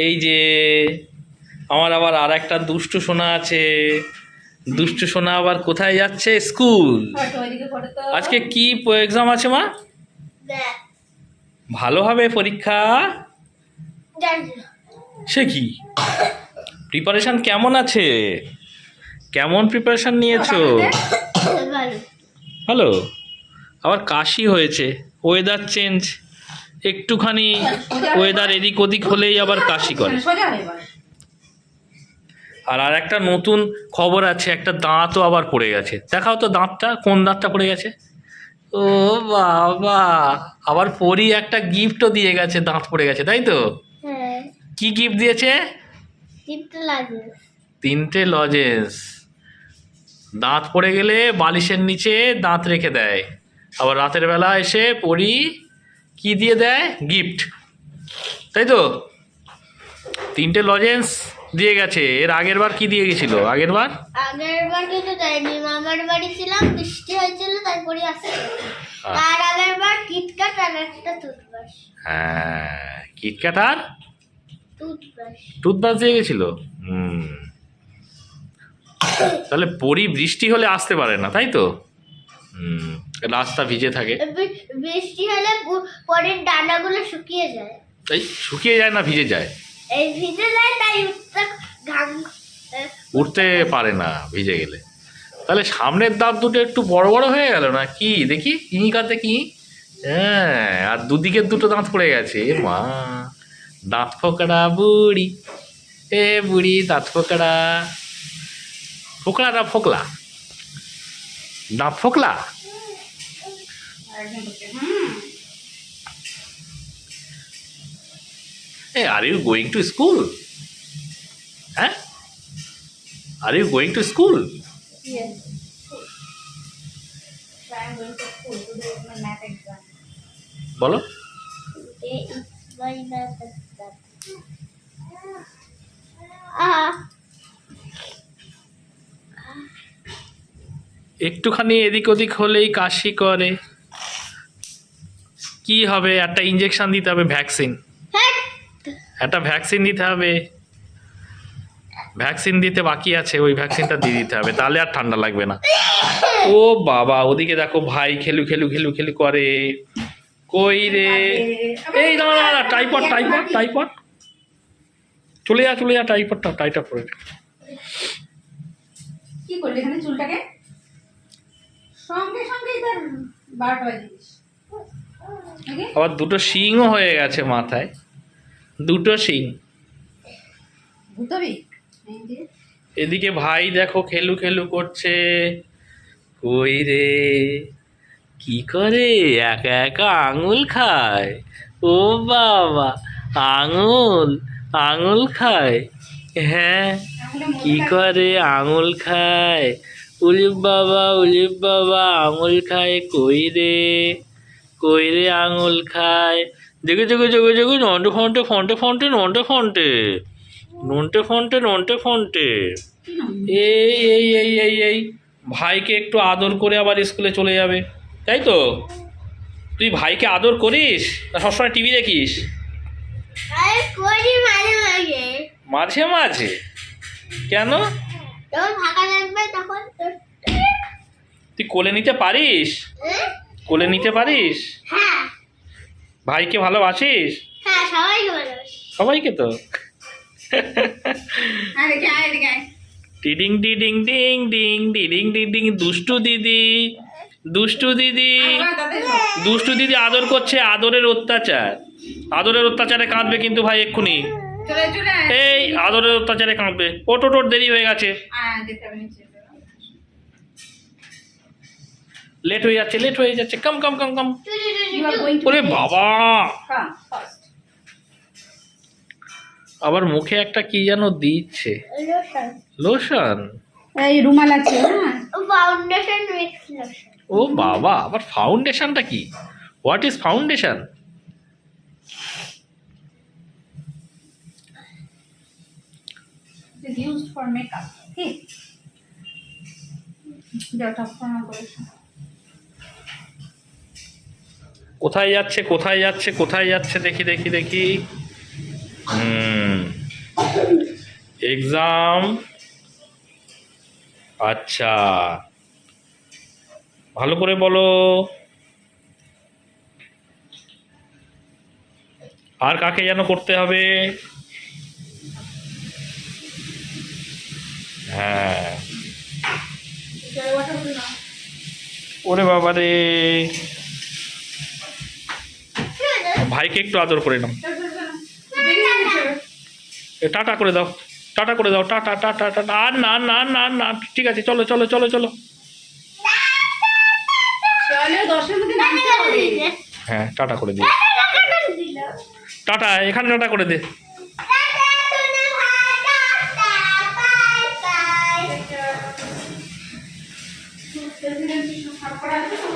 এই যে আমার আবার আর একটা দুষ্টু সোনা আছে। দুষ্টু সোনা আবার কোথায় যাচ্ছে? স্কুল। আজকে কি এক্সাম আছে মা? ভালো হবে পরীক্ষা? সে কি প্রিপারেশন কেমন আছে? কেমন প্রিপারেশন নিয়েছো? ভালো। আবার কাশি হয়েছে, ওয়েদার চেঞ্জ, একটুখানি ওয়েদার এদিক ওদিক হলেই আবার কাশি করে। আর একটা নতুন খবর আছে, একটা দাঁতও আবার পড়ে গেছে। দেখাও তো দাঁতটা, কোন দাঁতটা পড়ে গেছে? ও বাবা, আবার পরি একটা গিফটও দিয়ে গেছে, দাঁত পড়ে গেছে, তাই তো? কি গিফট দিয়েছে? 3টে লজেন্স। দাঁত পড়ে গেলে বালিশের নিচে দাঁত রেখে দেয়, আবার রাতের বেলা এসে পরি কি দিয়ে দেয়? গিফট, তাই তো? 3টে লজেন্স দিয়ে গেছে। এর আগের বার কি দিয়ে গেছিল? আগের বার কিছু দেয়নি, মামার বাড়ি ছিলাম, বৃষ্টি হয়েছিল, তারপরে আসছে। তার আগের বার কিটক্যাট আর একটা টুথব্রাশ। হ্যাঁ, কিটক্যাট আর টুথব্রাশ দিয়ে গেছিল। তাহলে পরি বৃষ্টি হলে আসতে পারে না, তাই তো? রাস্তা ভিজে থাকে। বৃষ্টি হলে পরের ডানাগুলো শুকিয়ে যায়। তাই শুকিয়ে যায় না ভিজে যায়? এই ভিজে যায়, তাই উঠতে পারে না ভিজে গেলে। তাহলে সামনের দাঁত দুটো একটু বড় বড় হয়ে গেল না কি? দেখি ইনিকাতে কি। হ্যাঁ, আর দুদিকের দুটো দাঁত পড়ে গেছে। মা, দাঁত ফোকড়া বুড়ি, এ বুড়ি দাঁত ফোকড়া। ফোকড়া না ফোকলা? দাঁত ফোকলা। Hey, are you going to school? Huh? Are you going to school? Yes. So I am going to school. Today is my math exam. বলো। Today is my math exam. একটুখানি এদিক ওদিক হলেই কাশি করে। কি হবে? একটা ইঞ্জেকশন দিতে হবে, ভ্যাকসিন। একটা ভ্যাকসিন দিতে হবে। ভ্যাকসিন দিতে বাকি আছে, ওই ভ্যাকসিনটা দিয়ে দিতে হবে, তাহলে আর ঠান্ডা লাগবে না। ও বাবা, ওদিকে দেখো ভাই খেলু খেলু খেলু খেলু করে। কই রে? এই না না, টাইপড টাইপড টাইপড। চলে যা চলে যা, টাইপডটা টাইটা পড়ে। কি করলি এখানে? চুলটাকে সঙ্গে সঙ্গেই তার 12টা বাজে দিস। আবার দুটো শিংও হয়ে গেছে মাথায়, দুটো শিং। ভূতবি এদিকে ভাই দেখো খেলু খেলু করছে। কই রে? কি করে? একা একা আঙুল খায়। ও বাবা, আঙুল আঙুল খায়। হ্যাঁ, কি করে আঙুল খায়? উলিপ বাবা আঙুল খায়। কই রে? কই রে আঙুল খায়? দেখে দেখে দেখে দেখে, নন্টে ফন্টে ফন্টে ফন্টে নন্টে ফন্টে নন্টে ফন্টে নন্টে ফন্টে। এই এই এই এই এই ভাইকে একটু আদর করে আবার স্কুলে চলে যাবে, তাই তো? তুই ভাইকে আদর করিস না সবসময় টিভি দেখিস? মাঝে মাঝে। কেন? তুই কোলে নিতে পারিস? কোলে নিতে পারিস? ভাইকে ভালোবাসিস? সবাইকে তো। টিডিং টিডিং ডিং ডিং ডিডিং ডিডিং। দুষ্টু দিদি, দুষ্টু দিদি, দুষ্টু দিদি আদর করছে। আদরের অত্যাচার, আদরের অত্যাচারে কাঁদবে কিন্তু ভাই এক্ষুনি। এই আদরের অত্যাচারে কাঁদবে। ওটোটোর দেরি হয়ে গেছে, লেট হয়ে যাচ্ছে, লেট হয়ে যাচ্ছে। কাম কাম কাম কাম। ওরে বাবা, আবার মুখে একটা কি যেন দিচ্ছে। লোশন? এই রুমাল আছে। Foundation mix lotion. ও বাবা, আবার ফাউন্ডেশনটা কি? What is foundation? It is used for makeup. Okay. কোথায় যাচ্ছে কোথায় যাচ্ছে কোথায় যাচ্ছে? দেখি দেখি দেখি। এক্সাম, আচ্ছা ভালো করে বলো। আর কাকে যেন করতে হবে? হ্যাঁ, ওরে বাবা রে, ভাইকে একটু আদর করে নাও। টাটা করে দাও, টাটা করে দাও, টাটা টাটা টাটা। আর না না না না, ঠিক আছে, চলো চলো চলো চলো। চলো 10-এর মধ্যে নামতে হবে। হ্যাঁ, টাটা করে দিই। টাটা, এখানে টাটা করে দে। প্রেসিডেন্ট সব করা আছে তো?